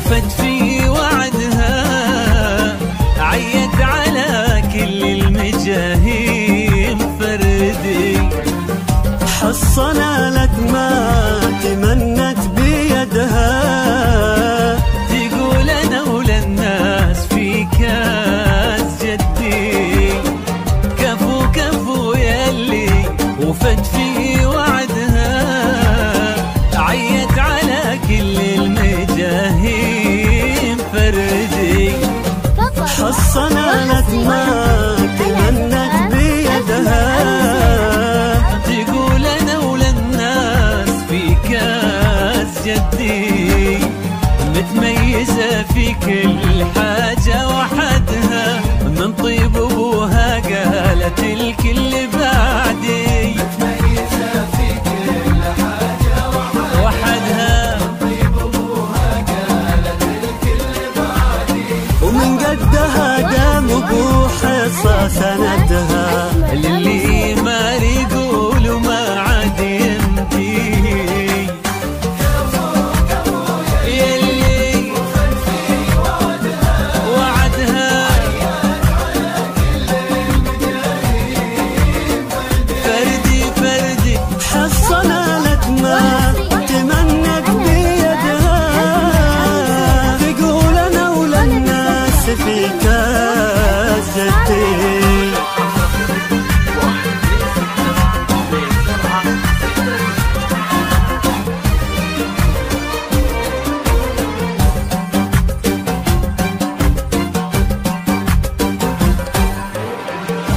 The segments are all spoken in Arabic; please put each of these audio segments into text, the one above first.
وفت في وعدها، عيت على كل المجاهيم فردي. حصنا لك ما تمنت بيدها، تقول انا وللناس في كاس جدي. كفو كفو يلي وفت في وعدها، عيت على كل المجاهيم فردي. حصنا لك ما تمنت بيدها، تقول انا وللناس في كاس جدي. متميزة في كل حاجة وحدها، من طيب ابوها قالت الكل بعدي. متميزة في كل حاجة وحدها، من طيب ابوها قالت الكل بعدي. ومن قدها دام ابو حصة سندها، للي ما يقول ما عاد يمدي. يلي وعدها، فردي فردي. حصنا لك ما تمنت بيدها، تقول انا وللناس في كاس جدي.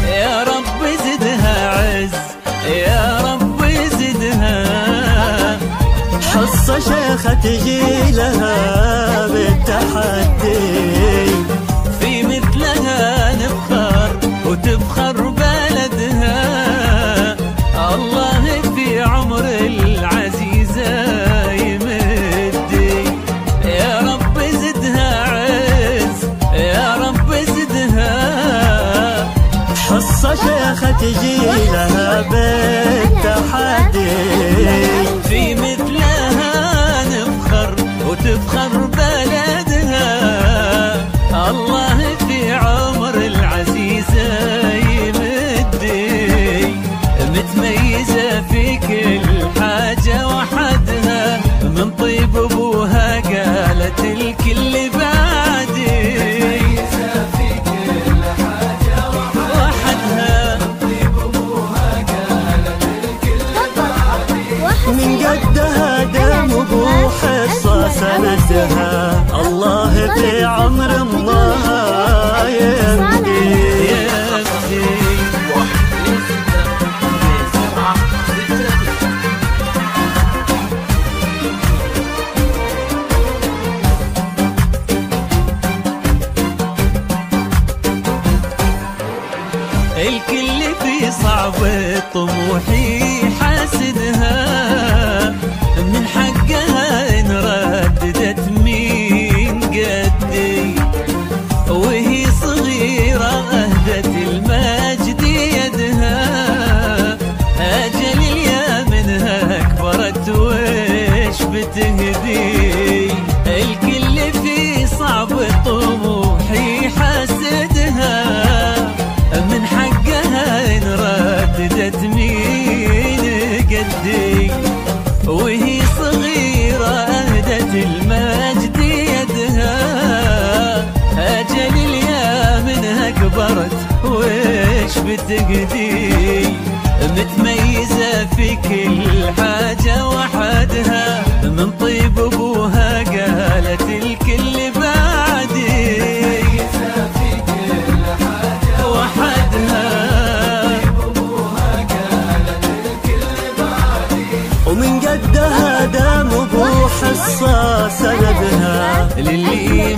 يا رب زدها عز، يا رب زدها. حصة شيخة تجي لها بالتحدي، في مثلها نفخر وتفخر بلدها. الله في عمر العزيزة يمدي. يا رب زدها عز، يا رب زدها. حصة شيخة تجي لها بالتحدي، في مثلها نفخر وتفخر بلدها. الله في عمر العزيزة يمدي. متميزة في كل حاجة وحدها، من طيب ابوها قالت الكل بعدي. متميزة في كل حاجة وحدها، من طيب ابوها قالت الكل بعدي. من قدها دام ابو حصة سندها، الله في عمر ما يمدي. يمدي. الكل في صعب طموحي حاسدها، من حقها ان رددت مين قدي. وهي صغيرة اهدت المجد يدها، اجل اليا منها كبرت وش بتهدي. الكل في صعب طموحي حاسدها، من حقها ان رددت مين قدي. وهي صغيرة اهدت المجد يدها، اجل اليا منها كبرت وش بتقدي. متميزة في كل حاجة وحدها، من طيب ابوها قالت الكل بعدي. متميزة في كل حاجة وحدها، طيب ابوها قالت الكل بعدي. ومن قدها دام ابو حصة سندها، للي